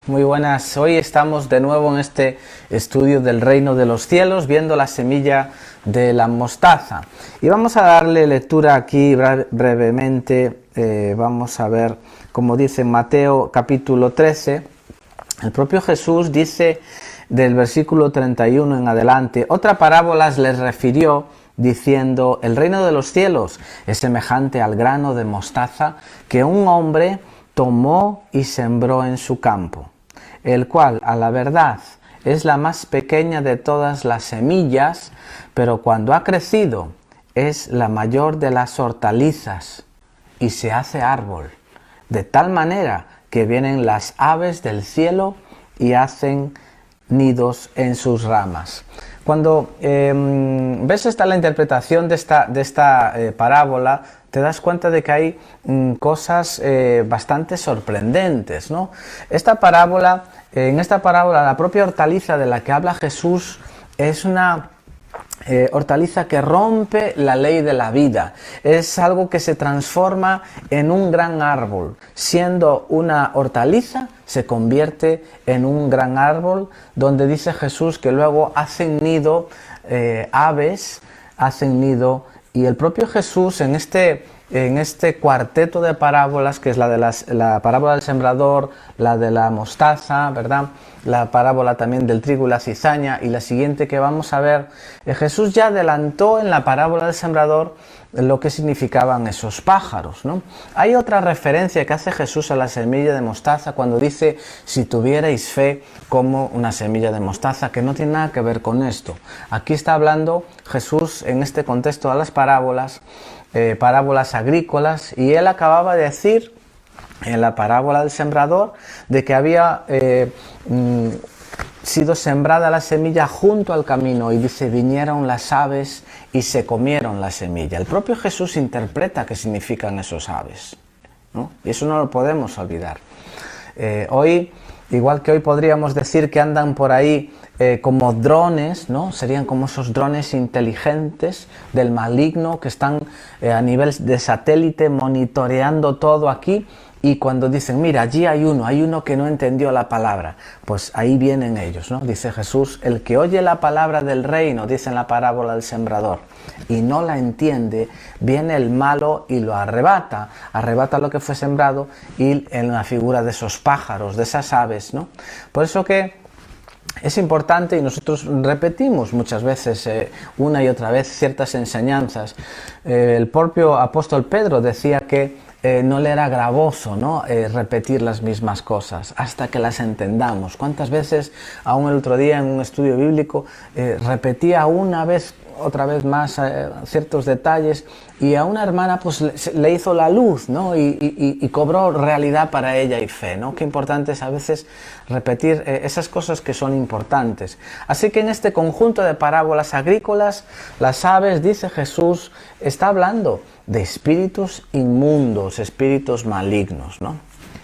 Muy buenas, hoy estamos de nuevo en este estudio del reino de los cielos, viendo la semilla de la mostaza. Y vamos a darle lectura aquí brevemente, vamos a ver, como dice en Mateo capítulo 13, el propio Jesús dice del versículo 31 en adelante, otra parábola les refirió diciendo, el reino de los cielos es semejante al grano de mostaza que un hombre tomó y sembró en su campo, el cual, a la verdad, es la más pequeña de todas las semillas, pero cuando ha crecido es la mayor de las hortalizas y se hace árbol, de tal manera que vienen las aves del cielo y hacen nidos en sus ramas. Cuando ves la interpretación de esta parábola, te das cuenta de que hay cosas bastante sorprendentes, ¿no? En esta parábola, la propia hortaliza de la que habla Jesús es una hortaliza que rompe la ley de la vida. Es algo que se transforma en un gran árbol. Siendo una hortaliza, se convierte en un gran árbol, donde dice Jesús que luego hacen nido aves, hacen nido, y el propio Jesús en este cuarteto de parábolas, que es la parábola del sembrador, la de la mostaza, ¿verdad?, la parábola también del trigo y la cizaña, y la siguiente que vamos a ver, Jesús ya adelantó en la parábola del sembrador lo que significaban esos pájaros, ¿no? Hay otra referencia que hace Jesús a la semilla de mostaza cuando dice, si tuvierais fe como una semilla de mostaza, que no tiene nada que ver con esto. Aquí está hablando Jesús en este contexto de las parábolas agrícolas, y él acababa de decir en la parábola del sembrador de que había sido sembrada la semilla junto al camino, y dice, vinieron las aves y se comieron la semilla. El propio Jesús interpreta qué significan esos aves, ¿no? Y eso no lo podemos olvidar. Hoy, igual que hoy podríamos decir que andan por ahí como drones, ¿no? Serían como esos drones inteligentes del maligno que están a nivel de satélite monitoreando todo aquí, y cuando dicen, mira, allí hay uno que no entendió la palabra, pues ahí vienen ellos, ¿no? Dice Jesús, el que oye la palabra del reino, dice en la parábola del sembrador, y no la entiende, viene el malo y lo arrebata lo que fue sembrado, y en la figura de esos pájaros, de esas aves, ¿no? Por eso que es importante, y nosotros repetimos muchas veces, una y otra vez, ciertas enseñanzas. El propio apóstol Pedro decía que no le era gravoso, ¿no?, repetir las mismas cosas hasta que las entendamos. ¿Cuántas veces, aún el otro día en un estudio bíblico, repetía una vez, otra vez más ciertos detalles, y a una hermana pues le hizo la luz, ¿no?, y cobró realidad para ella y fe, ¿no? Qué importante es a veces repetir esas cosas que son importantes. Así que en este conjunto de parábolas agrícolas, las aves, dice Jesús, está hablando de espíritus inmundos, espíritus malignos, ¿no?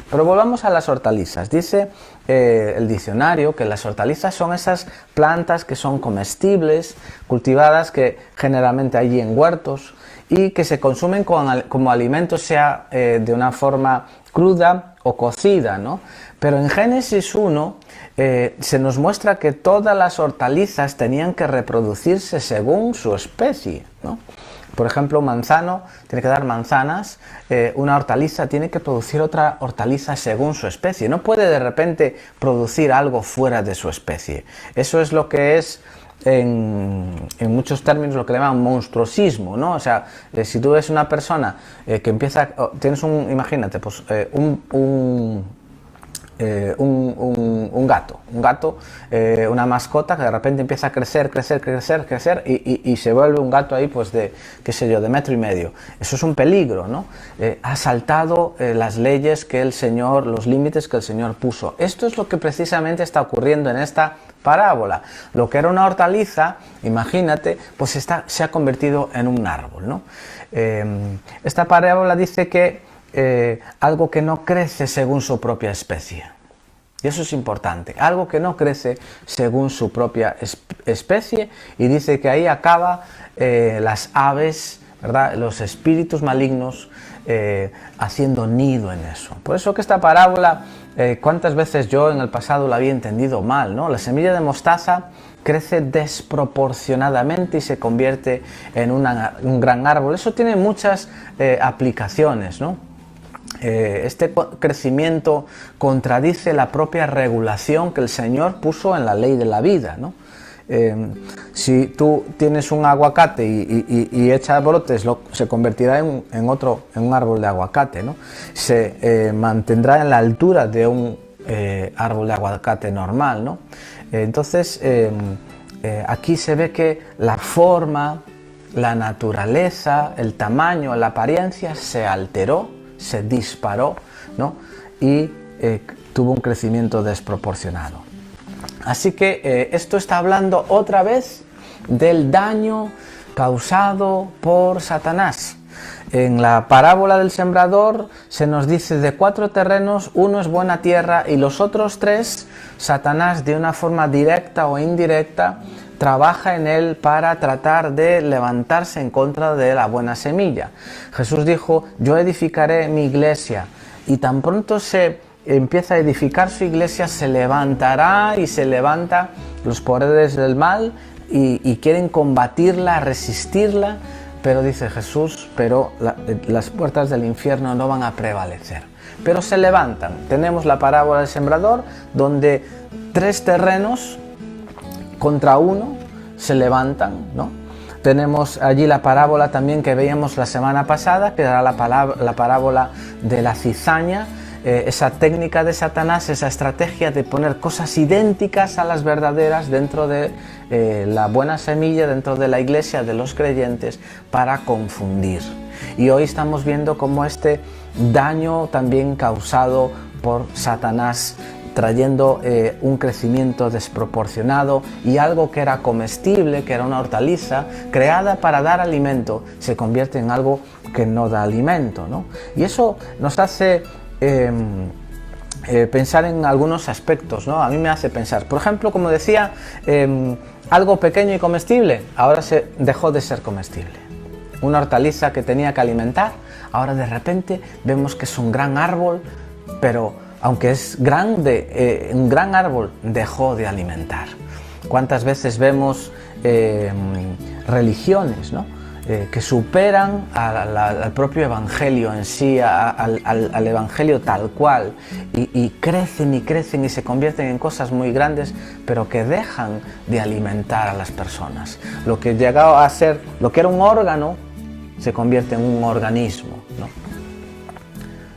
Pero volvamos a las hortalizas. Dice el diccionario que las hortalizas son esas plantas que son comestibles, cultivadas que generalmente hay en huertos, y que se consumen como alimento, sea de una forma cruda o cocida, ¿no? Pero en Génesis 1 se nos muestra que todas las hortalizas tenían que reproducirse según su especie, ¿no? Por ejemplo, un manzano tiene que dar manzanas, una hortaliza tiene que producir otra hortaliza según su especie. No puede de repente producir algo fuera de su especie. Eso es lo que es, en muchos términos, lo que le llaman monstruosismo, ¿no? O sea, si tú ves una persona que empieza, tienes imagínate, pues un gato, una mascota que de repente empieza a crecer y se vuelve un gato ahí, pues de, qué sé yo, de 1,5 metros. Eso es un peligro, ¿no? Ha saltado las leyes que el Señor, los límites que el Señor puso. Esto es lo que precisamente está ocurriendo en esta parábola. Lo que era una hortaliza, imagínate, pues se ha convertido en un árbol, ¿no? Esta parábola dice que algo que no crece según su propia especie. Y eso es importante, algo que no crece según su propia especie, y dice que ahí acaba las aves, ¿verdad?, los espíritus malignos haciendo nido en eso. Por eso que esta parábola, cuántas veces yo en el pasado la había entendido mal, ¿no? La semilla de mostaza crece desproporcionadamente y se convierte en un gran árbol. Eso tiene muchas aplicaciones, ¿no? Este crecimiento contradice la propia regulación que el Señor puso en la ley de la vida, ¿no? Si tú tienes un aguacate y echa brotes, se convertirá en un árbol de aguacate, ¿no? Se mantendrá en la altura de un árbol de aguacate normal, ¿no? Entonces, aquí se ve que la forma, la naturaleza, el tamaño, la apariencia se alteró, se disparó, ¿no? Y tuvo un crecimiento desproporcionado. Así que esto está hablando otra vez del daño causado por Satanás. En la parábola del sembrador se nos dice de 4 terrenos, uno es buena tierra y los otros 3, Satanás de una forma directa o indirecta trabaja en él para tratar de levantarse en contra de la buena semilla. Jesús dijo, yo edificaré mi iglesia, y tan pronto se empieza a edificar su iglesia, se levantará y se levanta los poderes del mal y quieren combatirla, resistirla, pero dice Jesús, pero las puertas del infierno no van a prevalecer. Pero se levantan. Tenemos la parábola del sembrador, donde 3 terrenos contra 1 se levantan, ¿no? Tenemos allí la parábola también que veíamos la semana pasada, que era la parábola de la cizaña, esa técnica de Satanás, esa estrategia de poner cosas idénticas a las verdaderas dentro de la buena semilla, dentro de la iglesia, de los creyentes, para confundir. Y hoy estamos viendo cómo este daño también causado por Satanás, trayendo un crecimiento desproporcionado, y algo que era comestible, que era una hortaliza creada para dar alimento, se convierte en algo que no da alimento, ¿no? Y eso nos hace pensar en algunos aspectos, ¿no? A mí me hace pensar, por ejemplo, como decía, algo pequeño y comestible ahora se dejó de ser comestible. Una hortaliza que tenía que alimentar, ahora de repente vemos que es un gran árbol, pero aunque es grande, un gran árbol dejó de alimentar. ¿Cuántas veces vemos religiones, ¿no? Que superan al propio evangelio en sí, al evangelio tal cual, y crecen y crecen y se convierten en cosas muy grandes, pero que dejan de alimentar a las personas? Lo que llegaba a ser, lo que era un órgano, se convierte en un organismo, ¿no?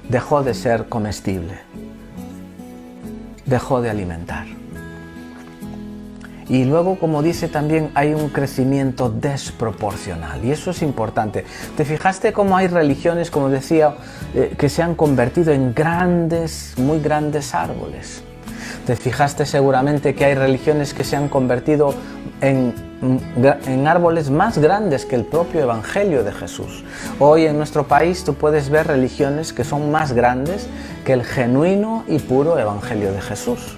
Dejó de ser comestible, dejó de alimentar. Y luego, como dice también, hay un crecimiento desproporcional, y eso es importante. ¿Te fijaste cómo hay religiones, como decía, que se han convertido en grandes, muy grandes árboles? Te fijaste seguramente que hay religiones que se han convertido en árboles más grandes que el propio Evangelio de Jesús. Hoy en nuestro país tú puedes ver religiones que son más grandes que el genuino y puro Evangelio de Jesús.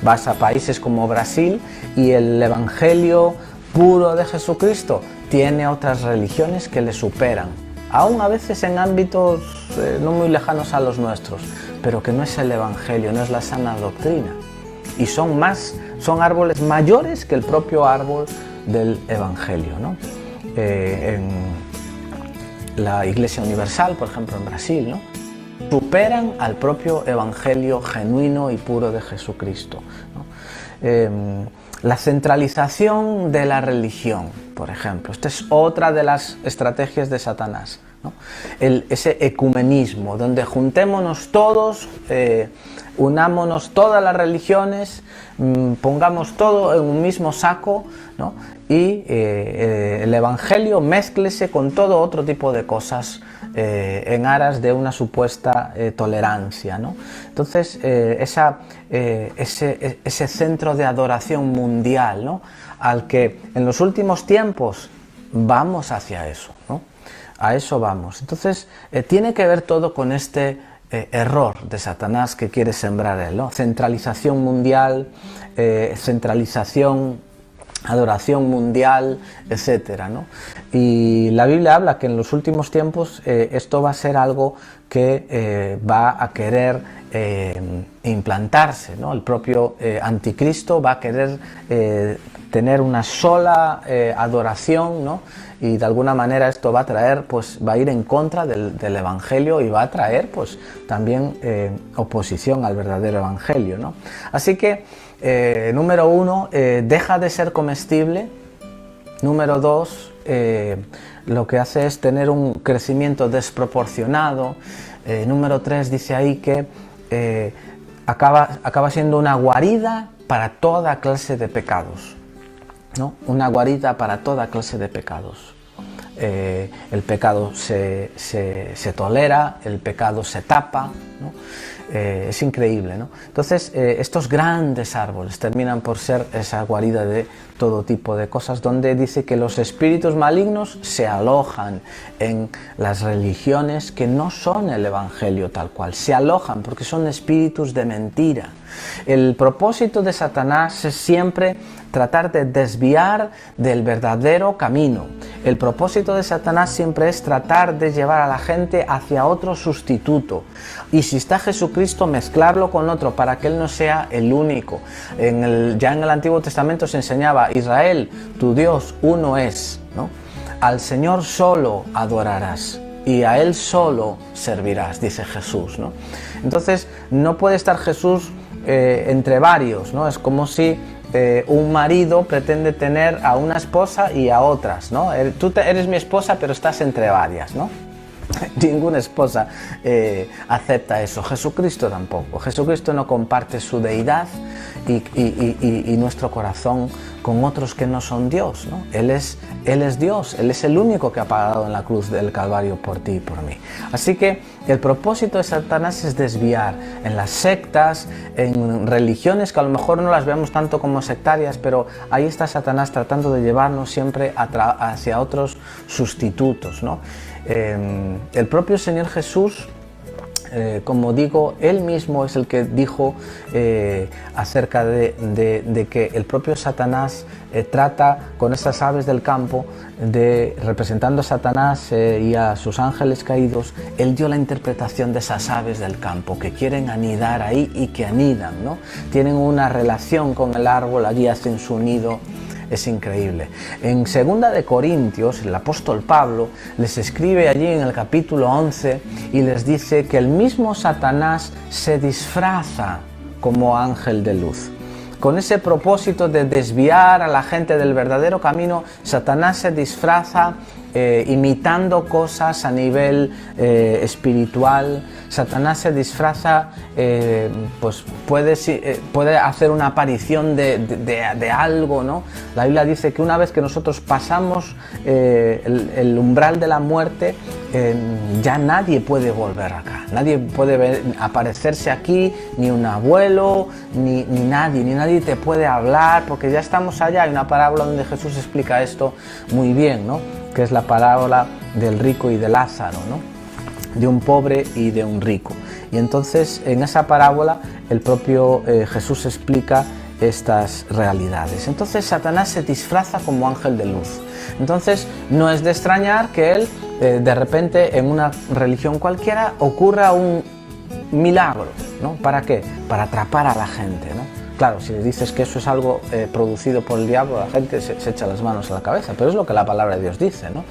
Vas a países como Brasil y el Evangelio puro de Jesucristo tiene otras religiones que le superan, aún a veces en ámbitos no muy lejanos a los nuestros, pero que no es el Evangelio, no es la sana doctrina. Y son árboles mayores que el propio árbol del Evangelio, ¿no? En la Iglesia Universal, por ejemplo, en Brasil, ¿no? Superan al propio Evangelio genuino y puro de Jesucristo, ¿no? La centralización de la religión, por ejemplo, esta es otra de las estrategias de Satanás, ¿no? Ese ecumenismo, donde juntémonos todos, unámonos todas las religiones, pongamos todo en un mismo saco, ¿no? Y el Evangelio mézclese con todo otro tipo de cosas en aras de una supuesta tolerancia, ¿no? Entonces, ese centro de adoración mundial, ¿no? Al que en los últimos tiempos vamos hacia eso, ¿no? A eso vamos. Entonces, tiene que ver todo con este error de Satanás que quiere sembrar él, ¿no? Centralización mundial, centralización adoración mundial, etcétera, ¿no? Y la Biblia habla que en los últimos tiempos esto va a ser algo que va a querer implantarse, ¿no? El propio anticristo va a querer tener una sola adoración, ¿no? Y de alguna manera esto va a traer, pues va a ir en contra del evangelio y va a traer, pues también oposición al verdadero evangelio, ¿no? Así que número 1, deja de ser comestible. Número 2, lo que hace es tener un crecimiento desproporcionado. Número 3, dice ahí que acaba siendo una guarida para toda clase de pecados, ¿no? Una guarida para toda clase de pecados. El pecado se tolera, el pecado se tapa, ¿no? Es increíble, ¿no? Entonces, estos grandes árboles terminan por ser esa guarida de todo tipo de cosas, donde dice que los espíritus malignos se alojan en las religiones que no son el evangelio tal cual, se alojan porque son espíritus de mentira. El propósito de Satanás es siempre tratar de desviar del verdadero camino. El propósito de Satanás siempre es tratar de llevar a la gente hacia otro sustituto. Y si está Jesucristo, mezclarlo con otro para que Él no sea el único. Ya en el Antiguo Testamento se enseñaba: Israel, tu Dios uno es, ¿no? Al Señor solo adorarás y a Él solo servirás, dice Jesús, ¿no? Entonces no puede estar Jesús entre varios, ¿no? Es como si un marido pretende tener a una esposa y a otras, ¿no? Tú eres mi esposa, pero estás entre varias, ¿no? Ninguna esposa acepta eso. Jesucristo tampoco. Jesucristo no comparte su deidad y nuestro corazón con otros que no son Dios, ¿no? Él es Dios, Él es el único que ha pagado en la cruz del Calvario por ti y por mí. Así que el propósito de Satanás es desviar en las sectas, en religiones que a lo mejor no las veamos tanto como sectarias, pero ahí está Satanás tratando de llevarnos siempre hacia otros sustitutos, ¿no? El propio Señor Jesús, como digo, Él mismo es el que dijo acerca de que el propio Satanás trata con esas aves del campo, representando a Satanás y a sus ángeles caídos. Él dio la interpretación de esas aves del campo que quieren anidar ahí y que anidan, ¿no? Tienen una relación con el árbol, allí hacen su nido. Es increíble. En 2 de Corintios, el apóstol Pablo les escribe allí en el capítulo 11 y les dice que el mismo Satanás se disfraza como ángel de luz. Con ese propósito de desviar a la gente del verdadero camino, Satanás se disfraza imitando cosas a nivel espiritual. Satanás se disfraza, pues puede hacer una aparición de algo, ¿no? La Biblia dice que una vez que nosotros pasamos el umbral de la muerte, ya nadie puede volver acá. Nadie puede aparecerse aquí, ni un abuelo, ni nadie te puede hablar, porque ya estamos allá. Hay una parábola donde Jesús explica esto muy bien, ¿no? Que es la parábola del rico y de Lázaro, ¿no? De un pobre y de un rico. Y entonces en esa parábola el propio Jesús explica estas realidades. Entonces Satanás se disfraza como ángel de luz. Entonces no es de extrañar que él de repente en una religión cualquiera ocurra un milagro, ¿no? ¿Para qué? Para atrapar a la gente, ¿no? Claro, si le dices que eso es algo producido por el diablo, la gente se echa las manos a la cabeza, pero es lo que la palabra de Dios dice, ¿no?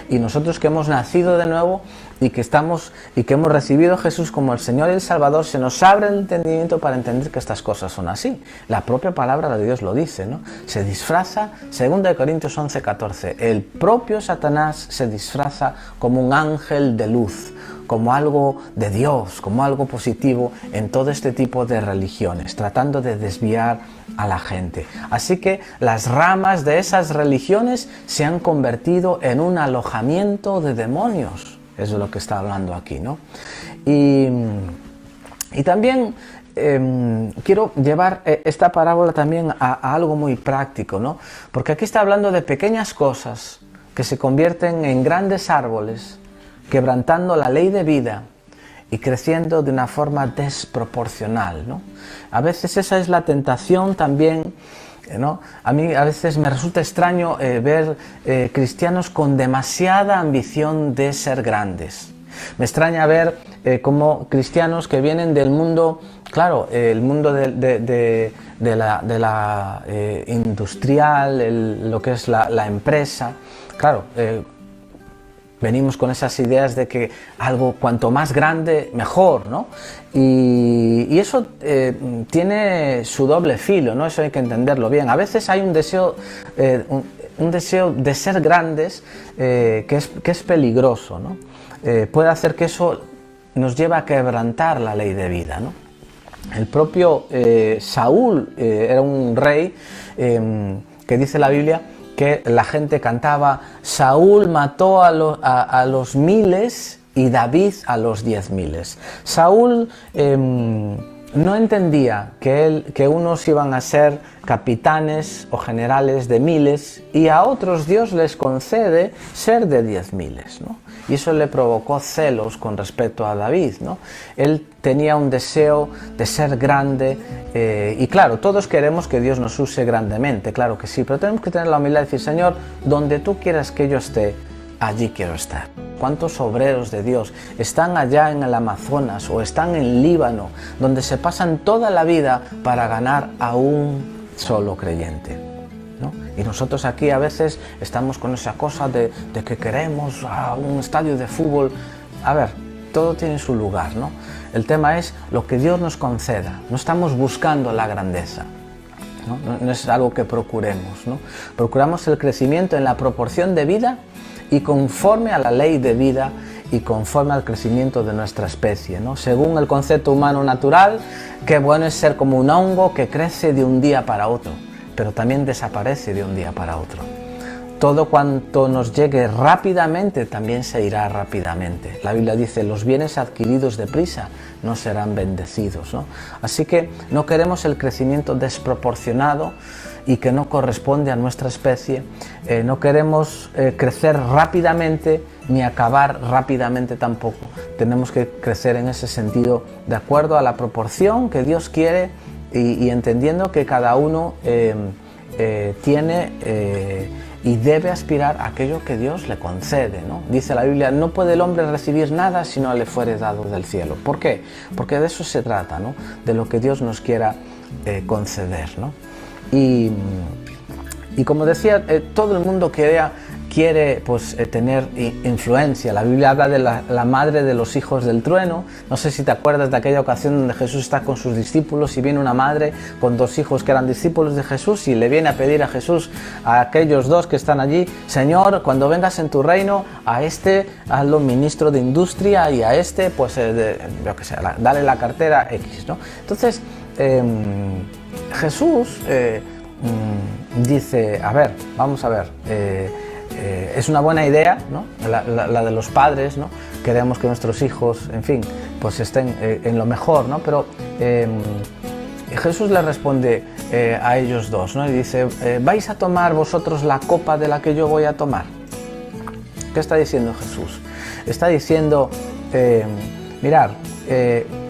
Y nosotros que hemos nacido de nuevo y que hemos recibido a Jesús como el Señor y el Salvador, se nos abre el entendimiento para entender que estas cosas son así. La propia palabra de Dios lo dice, ¿no? Se disfraza, 2 Corintios 11:14, el propio Satanás se disfraza como un ángel de luz, como algo de Dios, como algo positivo en todo este tipo de religiones, tratando de desviar a la gente. Así que las ramas de esas religiones se han convertido en un alojamiento de demonios. Eso es lo que está hablando aquí, ¿no? Y también quiero llevar esta parábola también a algo muy práctico, ¿no? Porque aquí está hablando de pequeñas cosas que se convierten en grandes árboles, quebrantando la ley de vida y creciendo de una forma desproporcional, ¿no? A veces esa es la tentación también ¿no? A mí a veces me resulta extraño ver cristianos con demasiada ambición de ser grandes. Me extraña ver como cristianos que vienen del mundo, claro, el mundo de la industrial, lo que es la empresa, claro, venimos con esas ideas de que algo cuanto más grande, mejor, ¿no? Y eso tiene su doble filo, ¿no? Eso hay que entenderlo bien. A veces hay un deseo de ser grandes que es peligroso, ¿no? Puede hacer que eso nos lleve a quebrantar la ley de vida, ¿no? El propio Saúl era un rey que dice la Biblia que la gente cantaba: Saúl mató a los miles y David a los 10.000. Saúl no entendía que unos iban a ser capitanes o generales de miles y a otros Dios les concede ser de 10.000, ¿no? Y eso le provocó celos con respecto a David, ¿no? Él tenía un deseo de ser grande y claro, todos queremos que Dios nos use grandemente, claro que sí, pero tenemos que tener la humildad de decir: Señor, donde tú quieras que yo esté, allí quiero estar. ¿Cuántos obreros de Dios están allá en el Amazonas o están en Líbano, donde se pasan toda la vida para ganar a un solo creyente, ¿no? Y nosotros aquí a veces estamos con esa cosa de que queremos a un estadio de fútbol. A ver, todo tiene su lugar, ¿no? El tema es lo que Dios nos conceda. No estamos buscando la grandeza, ¿no? No es algo que procuremos, ¿no? Procuramos el crecimiento en la proporción de vida y conforme a la ley de vida y conforme al crecimiento de nuestra especie, ¿no? Según el concepto humano natural, qué bueno es ser como un hongo que crece de un día para otro, pero también desaparece de un día para otro. Todo cuanto nos llegue rápidamente también se irá rápidamente. La Biblia dice: los bienes adquiridos deprisa no serán bendecidos, ¿no? Así que no queremos el crecimiento desproporcionado y que no corresponde a nuestra especie. No queremos crecer rápidamente ni acabar rápidamente tampoco. Tenemos que crecer en ese sentido de acuerdo a la proporción que Dios quiere y entendiendo que cada uno tiene y debe aspirar a aquello que Dios le concede, ¿no? Dice la Biblia: no puede el hombre recibir nada si no le fuere dado del cielo. ¿Por qué? Porque de eso se trata, ¿no? De lo que Dios nos quiera conceder, ¿no? Y como decía, todo el mundo quiere pues, tener influencia. La Biblia habla de la madre de los hijos del trueno. No sé si te acuerdas de aquella ocasión donde Jesús está con sus discípulos y viene una madre con dos hijos que eran discípulos de Jesús y le viene a pedir a Jesús, a aquellos dos que están allí: Señor, cuando vengas en tu reino, a este hazlo ministro de industria y a este, pues, yo que sé, dale la cartera X, ¿no? Entonces, Jesús dice: a ver, vamos a ver, es una buena idea, ¿no? La de los padres, ¿no? Queremos que nuestros hijos, en fin, pues estén en lo mejor, ¿no? Pero Jesús le responde a ellos dos, ¿no? Y dice: ¿vais a tomar vosotros la copa de la que yo voy a tomar? ¿Qué está diciendo Jesús? Está diciendo: mirad,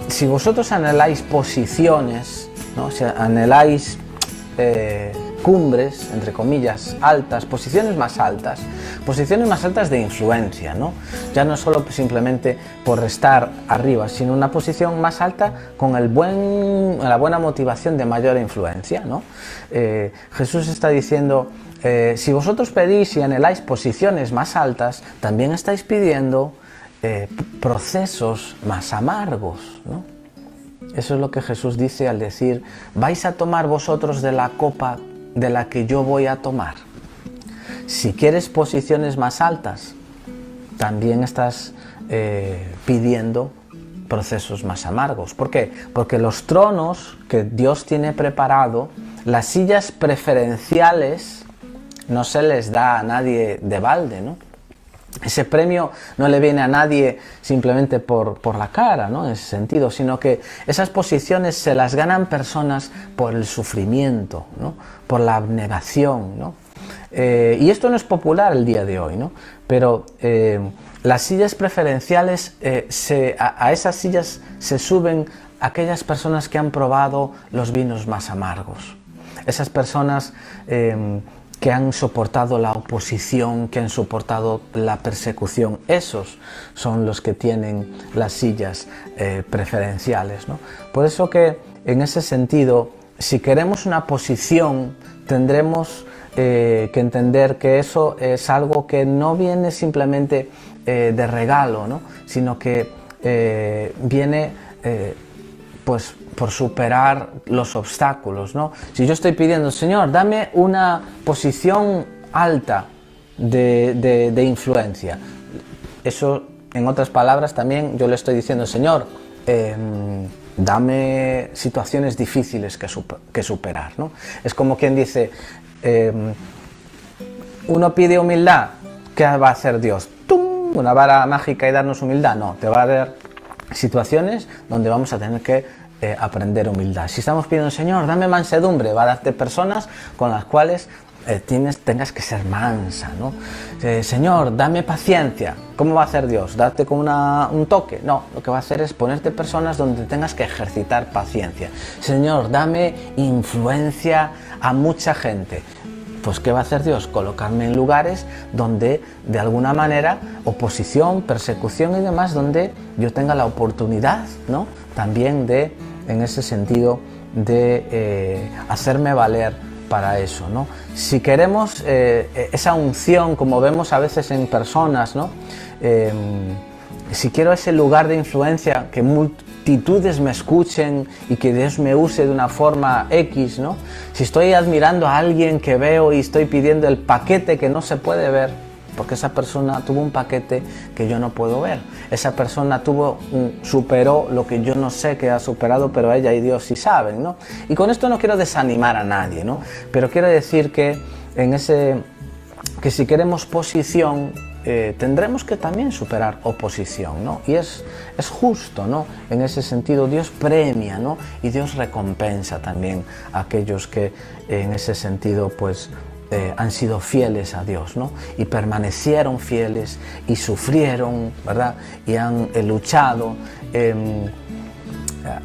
si vosotros anheláis posiciones, ¿no? Si anheláis cumbres, entre comillas, altas, posiciones más altas de influencia, ¿no? Ya no solo simplemente por estar arriba, sino una posición más alta con la buena motivación de mayor influencia, ¿no? Jesús está diciendo: si vosotros pedís y anheláis posiciones más altas, también estáis pidiendo procesos más amargos, ¿no? Eso es lo que Jesús dice al decir: vais a tomar vosotros de la copa de la que yo voy a tomar. Si quieres posiciones más altas, también estás pidiendo procesos más amargos. ¿Por qué? Porque los tronos que Dios tiene preparado, las sillas preferenciales, no se les da a nadie de balde, ¿no? Ese premio no le viene a nadie simplemente por la cara, ¿no? En ese sentido, sino que esas posiciones se las ganan personas por el sufrimiento, ¿no? Por la abnegación, ¿no? Y esto no es popular el día de hoy, ¿no? Pero las sillas preferenciales, a esas sillas se suben aquellas personas que han probado los vinos más amargos. Esas personas que han soportado la oposición, que han soportado la persecución, esos son los que tienen las sillas preferenciales, ¿no? Por eso que en ese sentido, si queremos una posición, tendremos que entender que eso es algo que no viene simplemente de regalo, ¿no? Sino que viene pues por superar los obstáculos, ¿no? Si yo estoy pidiendo, Señor, dame una posición alta de influencia, eso, en otras palabras, también yo le estoy diciendo, Señor, dame situaciones difíciles que superar, ¿no? Es como quien dice, uno pide humildad, ¿qué va a hacer Dios? ¡Tum! Una vara mágica y darnos humildad, no, te va a dar situaciones donde vamos a tener que aprender humildad. Si estamos pidiendo, Señor, dame mansedumbre, va a darte personas con las cuales tengas que ser mansa, ¿no? Señor, dame paciencia. ¿Cómo va a hacer Dios? ¿Darte con un toque? No, lo que va a hacer es ponerte personas donde tengas que ejercitar paciencia. Señor, dame influencia a mucha gente. Pues ¿qué va a hacer Dios? Colocarme en lugares donde de alguna manera oposición, persecución y demás, donde yo tenga la oportunidad, ¿no? También en ese sentido, de hacerme valer para eso, ¿no? Si queremos esa unción, como vemos a veces en personas, ¿no? Si quiero ese lugar de influencia, que multitudes me escuchen y que Dios me use de una forma X, ¿no? Si estoy admirando a alguien que veo y estoy pidiendo el paquete que no se puede ver, porque esa persona tuvo un paquete que yo no puedo ver. Esa persona superó lo que yo no sé que ha superado, pero ella y Dios sí saben, ¿no? Y con esto no quiero desanimar a nadie, ¿no? Pero quiero decir que que si queremos posición, tendremos que también superar oposición, ¿no? Y es justo, ¿no? En ese sentido Dios premia, ¿no? Y Dios recompensa también a aquellos que en ese sentido pues han sido fieles a Dios, ¿no? Y permanecieron fieles y sufrieron, ¿verdad? Y han luchado.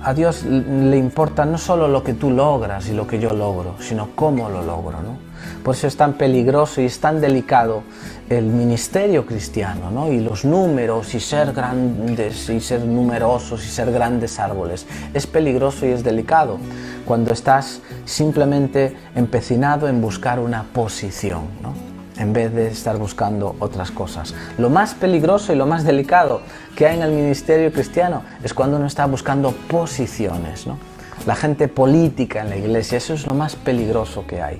A Dios le importa no solo lo que tú logras y lo que yo logro, sino cómo lo logro, ¿no? Por eso es tan peligroso y es tan delicado el ministerio cristiano, ¿no? Y los números y ser grandes y ser numerosos y ser grandes árboles. Es peligroso y es delicado cuando estás simplemente empecinado en buscar una posición, ¿no? En vez de estar buscando otras cosas. Lo más peligroso y lo más delicado que hay en el ministerio cristiano es cuando uno está buscando posiciones, ¿no? La gente política en la iglesia, eso es lo más peligroso que hay.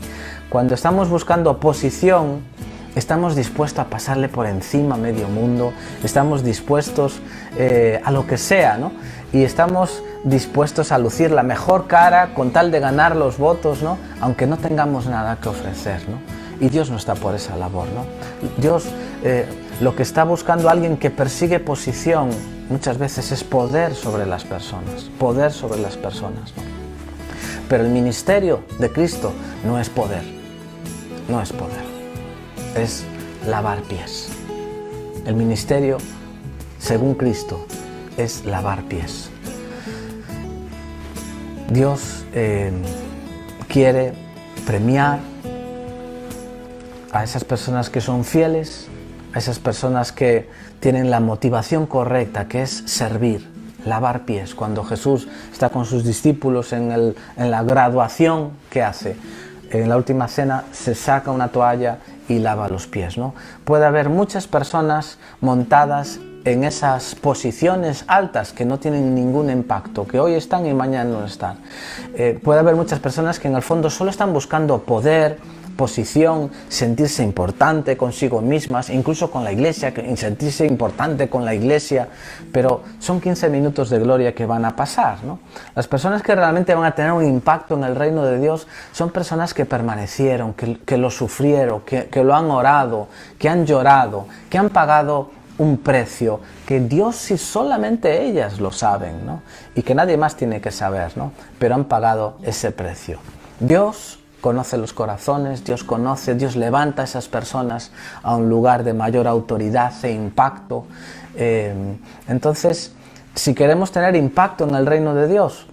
Cuando estamos buscando posición, estamos dispuestos a pasarle por encima a medio mundo, estamos dispuestos a lo que sea, ¿no? Y estamos dispuestos a lucir la mejor cara con tal de ganar los votos, ¿no? Aunque no tengamos nada que ofrecer, ¿no? Y Dios no está por esa labor, ¿no? Dios lo que está buscando alguien que persigue posición muchas veces es poder sobre las personas, ¿no? Pero el ministerio de Cristo no es poder, es lavar pies. El ministerio, según Cristo, es lavar pies. Dios quiere premiar a esas personas que son fieles, a esas personas que tienen la motivación correcta, que es servir, lavar pies. Cuando Jesús está con sus discípulos en la graduación, ¿qué hace? En la última cena se saca una toalla y lava los pies, ¿no? Puede haber muchas personas montadas en esas posiciones altas que no tienen ningún impacto, que hoy están y mañana no están. Puede haber muchas personas que en el fondo solo están buscando poder, posición, sentirse importante consigo mismas, incluso con la iglesia, sentirse importante con la iglesia, pero son 15 minutos de gloria que van a pasar, ¿no? Las personas que realmente van a tener un impacto en el reino de Dios son personas que permanecieron, que lo sufrieron, que lo han orado, que han llorado, que han pagado un precio, que Dios y solamente ellas lo saben, ¿no? Y que nadie más tiene que saber, ¿no? Pero han pagado ese precio. Dios conoce los corazones, Dios levanta a esas personas a un lugar de mayor autoridad e impacto. Entonces, si queremos tener impacto en el reino de Dios,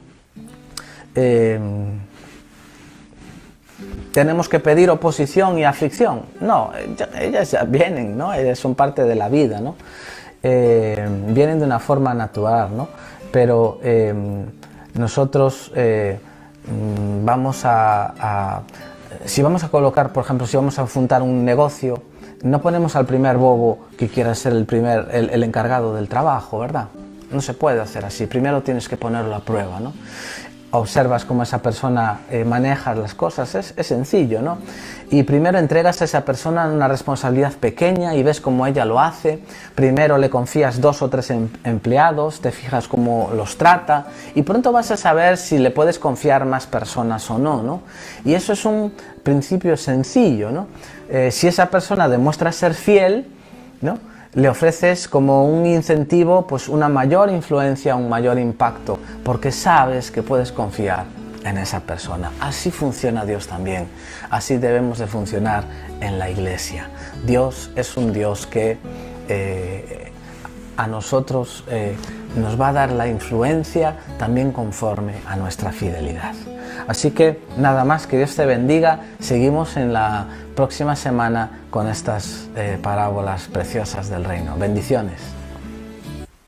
tenemos que pedir oposición y aflicción. No, ellas ya vienen, ¿no? Ellas son parte de la vida, ¿no? Vienen de una forma natural, ¿no? Pero nosotros si vamos a colocar, por ejemplo, si vamos a fundar un negocio, no ponemos al primer bobo que quiera ser el encargado del trabajo, ¿verdad? No se puede hacer así. Primero tienes que ponerlo a prueba, ¿no? Observas cómo esa persona maneja las cosas, es sencillo, ¿no? Y primero entregas a esa persona una responsabilidad pequeña y ves cómo ella lo hace. Primero le confías 2 o 3 empleados, te fijas cómo los trata y pronto vas a saber si le puedes confiar más personas o no, ¿no? Y eso es un principio sencillo, ¿no? Si esa persona demuestra ser fiel, ¿no?, le ofreces como un incentivo, pues una mayor influencia, un mayor impacto, porque sabes que puedes confiar en esa persona. Así funciona Dios también, así debemos de funcionar en la Iglesia. Dios es un Dios que a nosotros nos va a dar la influencia también conforme a nuestra fidelidad. Así que nada más, que Dios te bendiga. Seguimos en la próxima semana con estas parábolas preciosas del reino. Bendiciones.